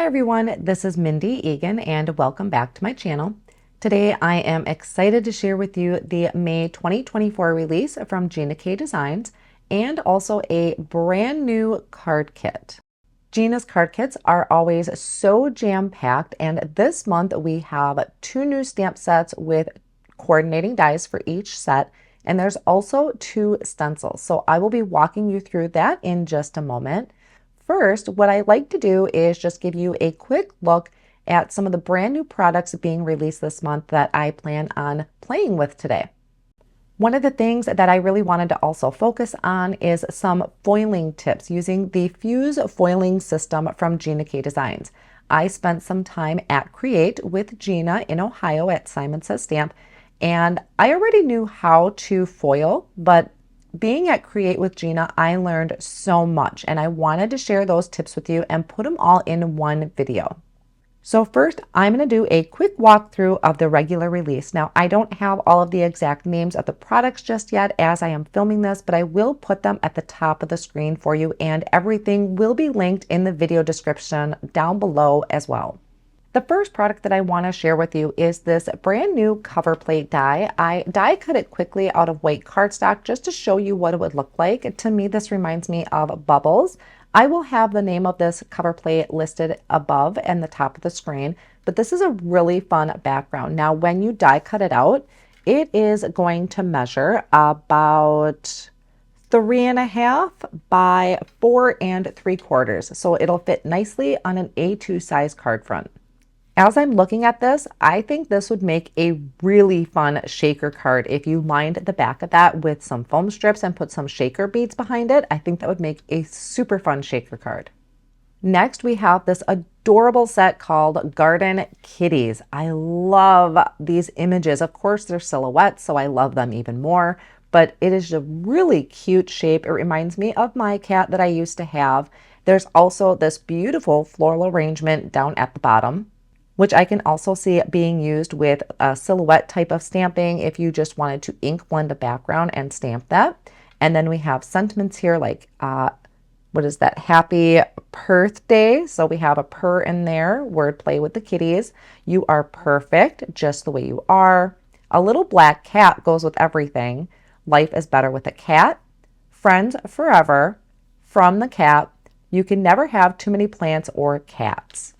everyone, this is Mindy Eggen and welcome back to my channel. Today I am excited to share with you the May 2024 release from Gina K Designs and also a brand new card kit. Gina's card kits are always so jam-packed, and this month we have 2 new stamp sets with coordinating dies for each set, and there's also 2 stencils. So I will be walking you through that in just a moment. First, what I like to do is just give you a quick look at some of the brand new products being released this month that I plan on playing with today. One of the things that I really wanted to also focus on is some foiling tips using the Fuse foiling system from Gina K Designs. I spent some time at Create with Gina in Ohio at Simon Says Stamp, and I already knew how to foil, but being at Create with Gina, I learned so much, and I wanted to share those tips with you and put them all in one video. So first, I'm going to do a quick walkthrough of the regular release. Now, I don't have all of the exact names of the products just yet as I am filming this, but I will put them at the top of the screen for you, and everything will be linked in the video description down below as well. The first product that I want to share with you is this brand new cover plate die. I die cut it quickly out of white cardstock just to show you what it would look like. To me, this reminds me of bubbles. I will have the name of this cover plate listed above and the top of the screen, but this is a really fun background. Now, when you die cut it out, it is going to measure about 3.5 by 4 3/4. So it'll fit nicely on an A2 size card front. As I'm looking at this, I think this would make a really fun shaker card. If you lined the back of that with some foam strips and put some shaker beads behind it, I think that would make a super fun shaker card. Next, we have this adorable set called Garden Kitties. I love these images. Of course, they're silhouettes, so I love them even more, but it is a really cute shape. It reminds me of my cat that I used to have. There's also this beautiful floral arrangement down at the bottom, which I can also see being used with a silhouette type of stamping if you just wanted to ink blend a background and stamp that. And then we have sentiments here like, what is that? Happy birthday. So we have a purr in there, wordplay with the kitties. You are perfect just the way you are. A little black cat goes with everything. Life is better with a cat. Friends forever. From the cat. You can never have too many plants or cats.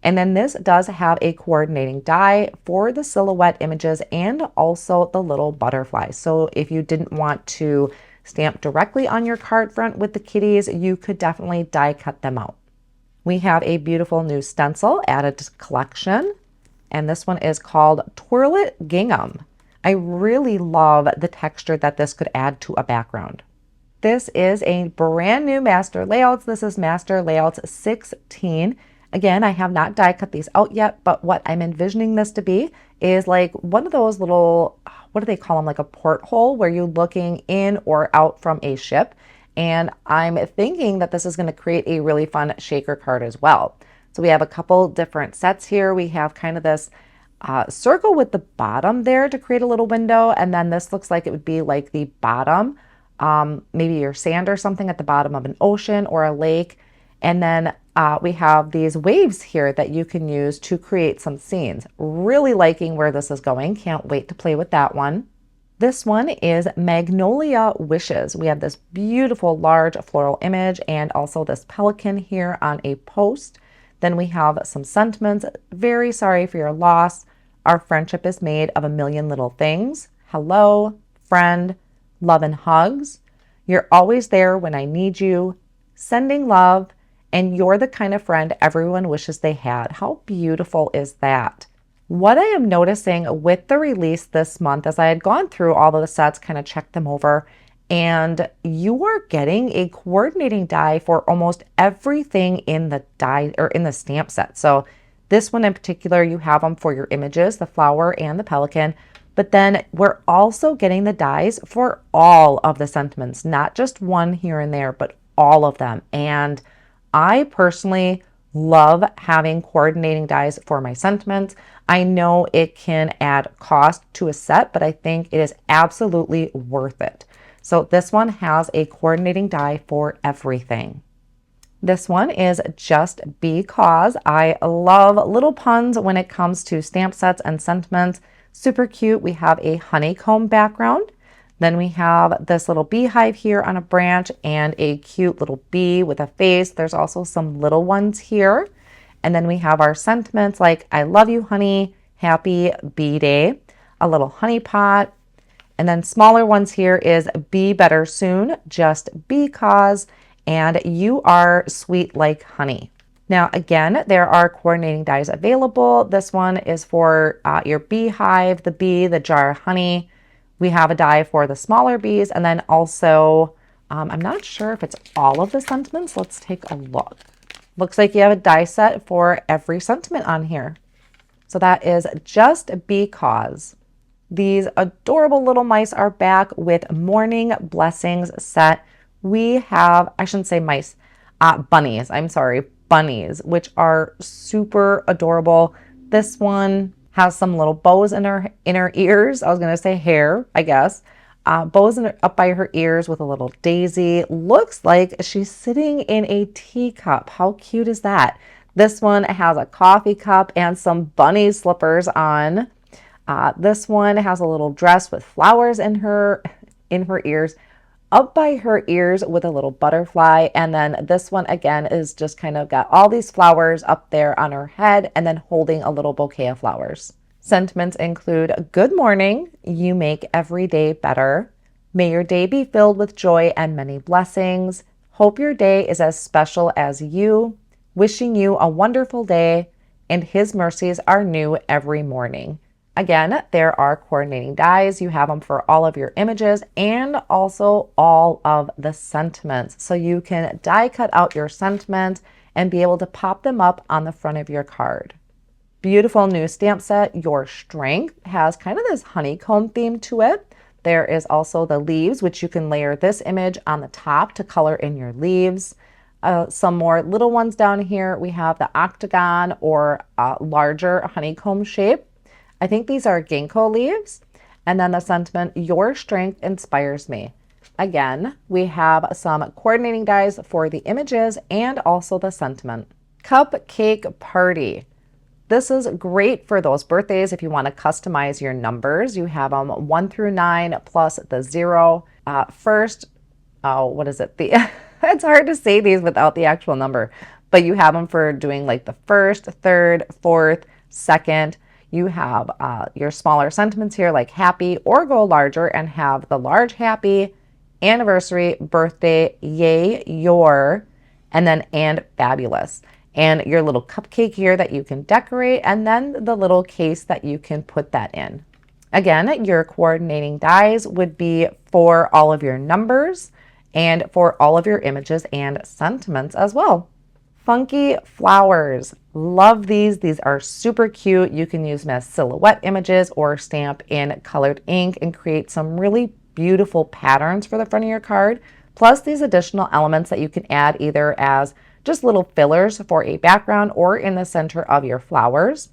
And then this does have a coordinating die for the silhouette images and also the little butterflies. So if you didn't want to stamp directly on your card front with the kitties, you could definitely die cut them out. We have a beautiful new stencil added to the collection, and this one is called Twirl It Gingham. I really love the texture that this could add to a background. This is a brand new Master Layouts. This is Master Layouts 16. Again, I have not die cut these out yet, but what I'm envisioning this to be is like one of those little, what do they call them? Like a porthole where you're looking in or out from a ship. And I'm thinking that this is going to create a really fun shaker card as well. So we have a couple different sets here. We have kind of this circle with the bottom there to create a little window. And then this looks like it would be like the bottom, maybe your sand or something at the bottom of an ocean or a lake. And then we have these waves here that you can use to create some scenes. Really liking where this is going. Can't wait to play with that one. This one is Magnolia Wishes. We have this beautiful large floral image and also this pelican here on a post. Then we have some sentiments. Very sorry for your loss. Our friendship is made of a million little things. Hello, friend, love and hugs. You're always there when I need you. Sending love. And you're the kind of friend everyone wishes they had. How beautiful is that? What I am noticing with the release this month, as I had gone through all of the sets, kind of checked them over, and you are getting a coordinating die for almost everything in the die or in the stamp set. So this one in particular, you have them for your images, the flower and the pelican, but then we're also getting the dies for all of the sentiments, not just one here and there, but all of them. And I personally love having coordinating dies for my sentiments. I know it can add cost to a set, but I think it is absolutely worth it. So this one has a coordinating die for everything. This one is Just Because. I love little puns when it comes to stamp sets and sentiments. Super cute. We have a honeycomb background. Then we have this little beehive here on a branch and a cute little bee with a face. There's also some little ones here. And then we have our sentiments like I love you, honey, happy bee day, a little honey pot. And then smaller ones here is be better soon, just because, and you are sweet like honey. Now, again, there are coordinating dies available. This one is for your beehive, the bee, the jar of honey. We have a die for the smaller bees, and then also, I'm not sure if it's all of the sentiments. Let's take a look. Looks like you have a die set for every sentiment on here. So that is Just Because. These adorable little mice are back with Morning Blessings set. We have, I shouldn't say mice, bunnies. I'm sorry, bunnies, which are super adorable. This one has some little bows in her ears. I was going to say hair, I guess. Bows up by her ears with a little daisy. Looks like she's sitting in a teacup. How cute is that? This one has a coffee cup and some bunny slippers on. This one has a little dress with flowers in her ears, up by her ears with a little butterfly. And then this one again is just kind of got all these flowers up there on her head and then holding a little bouquet of flowers. Sentiments include good morning, you make every day better. May your day be filled with joy and many blessings. Hope your day is as special as you. Wishing you a wonderful day, and his mercies are new every morning. Again, there are coordinating dies. You have them for all of your images and also all of the sentiments. So you can die cut out your sentiments and be able to pop them up on the front of your card. Beautiful new stamp set. Your Strength has kind of this honeycomb theme to it. There is also the leaves, which you can layer this image on the top to color in your leaves. Some more little ones down here. We have the octagon or larger honeycomb shape. I think these are ginkgo leaves. And then the sentiment, your strength inspires me. Again, we have some coordinating dies for the images and also the sentiment. Cupcake Party. This is great for those birthdays if you want to customize your numbers. You have them 1 through 9 plus the 0. First, what is it? It's hard to say these without the actual number, but you have them for doing like the first, third, fourth, second. You have your smaller sentiments here like happy, or go larger and have the large happy, anniversary, birthday, yay, your, and then and fabulous. And your little cupcake here that you can decorate, and then the little case that you can put that in. Again, your coordinating dies would be for all of your numbers and for all of your images and sentiments as well. Funky flowers. Love these. These are super cute. You can use them as silhouette images or stamp in colored ink and create some really beautiful patterns for the front of your card. Plus these additional elements that you can add either as just little fillers for a background or in the center of your flowers.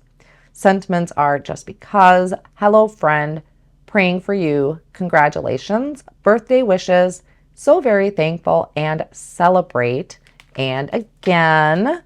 Sentiments are just because, hello friend, praying for you, congratulations, birthday wishes, so very thankful, and celebrate. And again,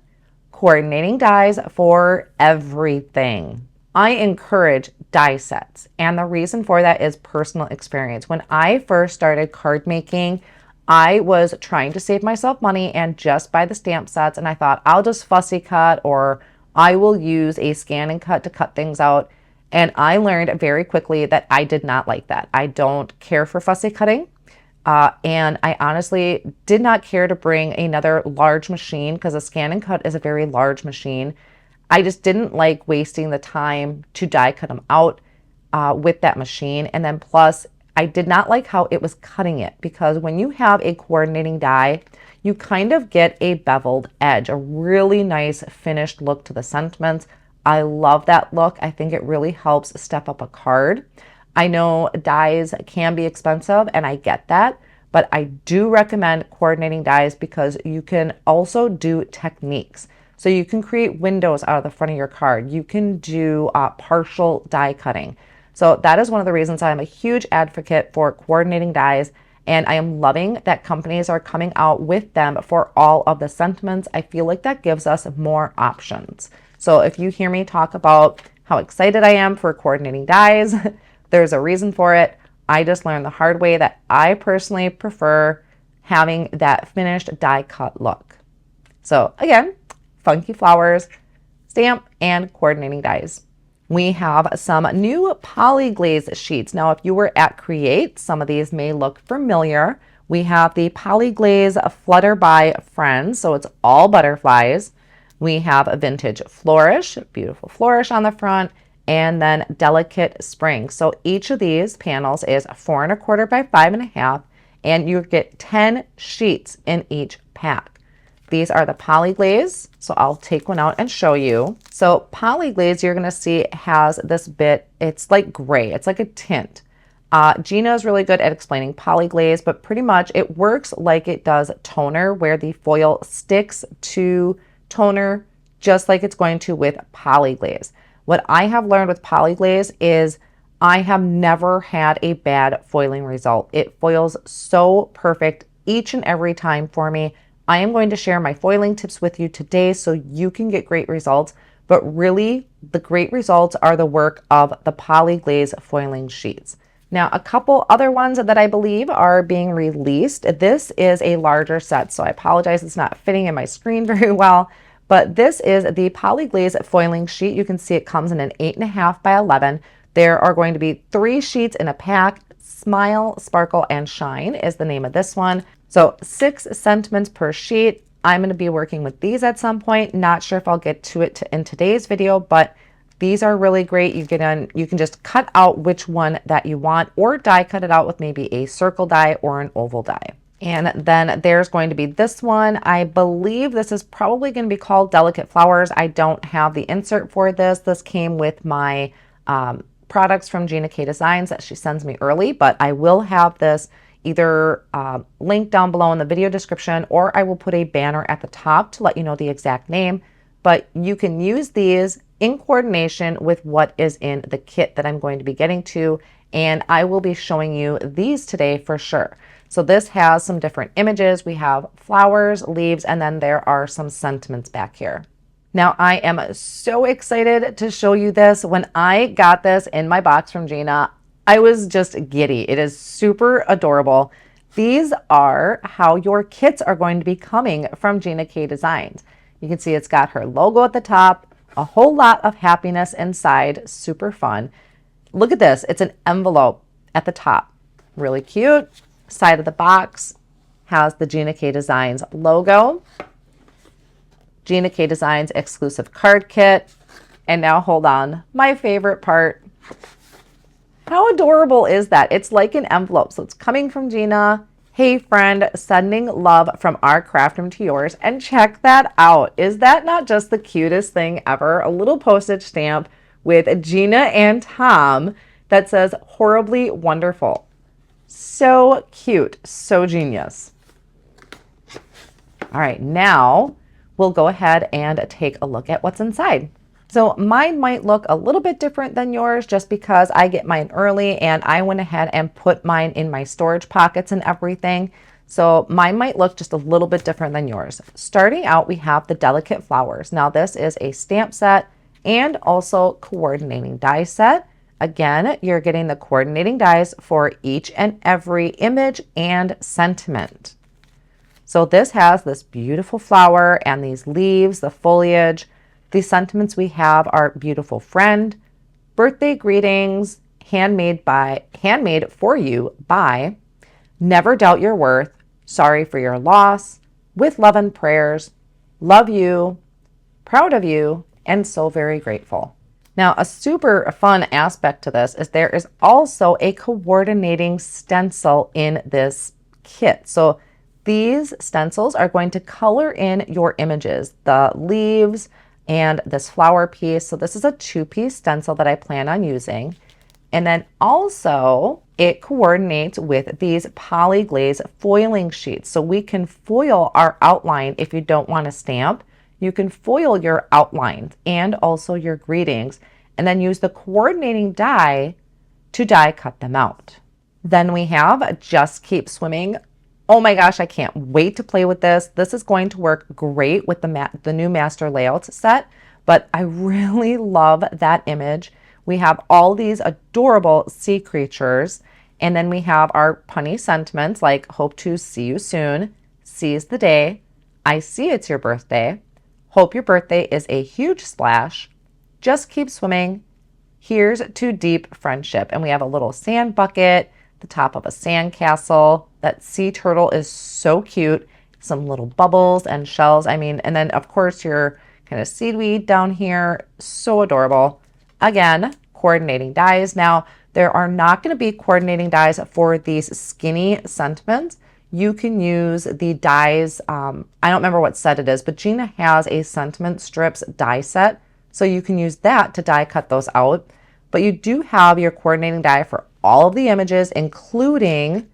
coordinating dies for everything. I encourage die sets, and the reason for that is personal experience. When I first started card making, I was trying to save myself money and just buy the stamp sets, and I thought I'll just fussy cut or I will use a scan and cut to cut things out. And I learned very quickly that I did not like that. I don't care for fussy cutting. And I honestly did not care to bring another large machine because a scan and cut is a very large machine. I just didn't like wasting the time to die cut them out with that machine. And then plus, I did not like how it was cutting it, because when you have a coordinating die, you kind of get a beveled edge, a really nice finished look to the sentiments. I love that look. I think it really helps step up a card. I know dies can be expensive, and I get that, but I do recommend coordinating dies because you can also do techniques. So you can create windows out of the front of your card. You can do partial die cutting. So that is one of the reasons I'm a huge advocate for coordinating dies. And I am loving that companies are coming out with them for all of the sentiments. I feel like that gives us more options. So if you hear me talk about how excited I am for coordinating dies, there's a reason for it. I just learned the hard way that I personally prefer having that finished die cut look. So again, funky flowers, stamp, and coordinating dies. We have some new poly glaze sheets. Now, if you were at Create, some of these may look familiar. We have the poly glaze Flutterby Friends, so it's all butterflies. We have a vintage Flourish, beautiful Flourish on the front, and then delicate spring. So each of these panels is 4 1/4 by 5 1/2, and you get 10 sheets in each pack. These are the poly glaze, so I'll take one out and show you. So poly glaze, you're going to see has this bit, it's like gray, it's like a tint. Gina is really good at explaining poly glaze, but pretty much it works like it does toner, where the foil sticks to toner just like it's going to with poly glaze. What I have learned with poly glaze is I have never had a bad foiling result. It foils so perfect each and every time for me. I am going to share my foiling tips with you today so you can get great results, but really the great results are the work of the poly glaze foiling sheets. Now, a couple other ones that I believe are being released. This is a larger set, so I apologize it's not fitting in my screen very well, but this is the poly glaze foiling sheet. You can see it comes in an 8 1/2 by 11. There are going to be 3 sheets in a pack. Smile, Sparkle, and Shine is the name of this one. So 6 sentiments per sheet. I'm going to be working with these at some point. Not sure if I'll get to it in today's video, but these are really great. You can just cut out which one that you want, or die cut it out with maybe a circle die or an oval die. And then there's going to be this one. I believe this is probably going to be called Delicate Flowers. I don't have the insert for this. This came with my products from Gina K Designs that she sends me early, but I will have this either linked down below in the video description, or I will put a banner at the top to let you know the exact name. But you can use these in coordination with what is in the kit that I'm going to be getting to, and I will be showing you these today for sure. So this has some different images. We have flowers, leaves, and then there are some sentiments back here. Now, I am so excited to show you this. When I got this in my box from Gina, I was just giddy. It is super adorable. These are how your kits are going to be coming from Gina K Designs. You can see it's got her logo at the top, a whole lot of happiness inside, super fun. Look at this, it's an envelope at the top. Really cute. Side of the box has the Gina K Designs logo. Gina K Designs exclusive card kit. And now hold on, my favorite part. How adorable is that? It's like an envelope. So it's coming from Gina. Hey friend, sending love from our craft room to yours. And check that out. Is that not just the cutest thing ever? A little postage stamp with Gina and Tom that says horribly wonderful. So cute, so genius. All right, now we'll go ahead and take a look at what's inside. So mine might look a little bit different than yours just because I get mine early and I went ahead and put mine in my storage pockets and everything. So mine might look just a little bit different than yours. Starting out, we have the Delicate Flowers. Now this is a stamp set and also coordinating die set. Again, you're getting the coordinating dies for each and every image and sentiment. So this has this beautiful flower and these leaves, the foliage. The sentiments we have are beautiful friend, birthday greetings, handmade for you by, never doubt your worth, sorry for your loss, with love and prayers, love you, proud of you, and so very grateful. Now, a super fun aspect to this is there is also a coordinating stencil in this kit. So these stencils are going to color in your images, the leaves, and this flower piece. So this is a 2-piece stencil that I plan on using. And then also it coordinates with these poly glaze foiling sheets. So we can foil our outline if you don't want to stamp. You can foil your outlines and also your greetings and then use the coordinating die to die cut them out. Then we have Just Keep Swimming. Oh my gosh, I can't wait to play with this. This is going to work great with the new master layouts set, but I really love that image. We have all these adorable sea creatures, and then we have our punny sentiments like hope to see you soon, seize the day, I see it's your birthday, hope your birthday is a huge splash, just keep swimming, here's to deep friendship. And we have a little sand bucket, the top of a sand castle. That sea turtle is so cute. Some little bubbles and shells. I mean, and then of course your kind of seaweed down here. So adorable. Again, coordinating dies. Now, there are not going to be coordinating dies for these skinny sentiments. You can use the dies. I don't remember what set it is, but Gina has a sentiment strips die set. So you can use that to die cut those out. But you do have your coordinating die for all of the images, including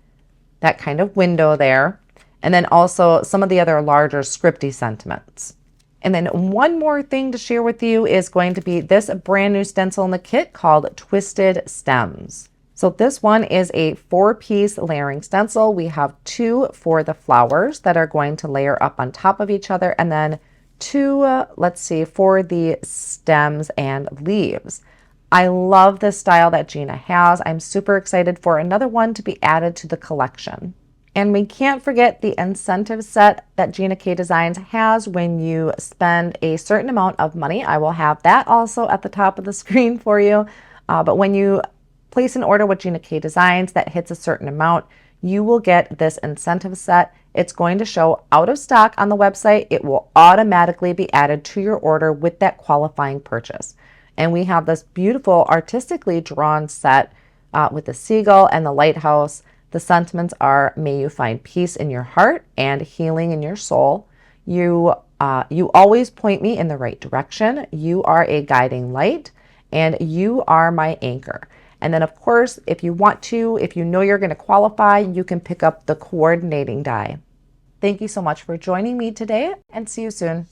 that kind of window there. And then also some of the other larger scripty sentiments. And then one more thing to share with you is going to be this brand new stencil in the kit called Twisted Stems. So this one is a 4-piece layering stencil. We have 2 for the flowers that are going to layer up on top of each other, and then 2, let's see, for the stems and leaves. I love this style that Gina has. I'm super excited for another one to be added to the collection. And we can't forget the incentive set that Gina K Designs has when you spend a certain amount of money. I will have that also at the top of the screen for you. But when you place an order with Gina K Designs that hits a certain amount, you will get this incentive set. It's going to show out of stock on the website. It will automatically be added to your order with that qualifying purchase. And we have this beautiful artistically drawn set with the seagull and the lighthouse. The sentiments are, may you find peace in your heart and healing in your soul. You always point me in the right direction. You are a guiding light, and you are my anchor. And then of course, if you want to, if you know you're going to qualify, you can pick up the coordinating die. Thank you so much for joining me today, and see you soon.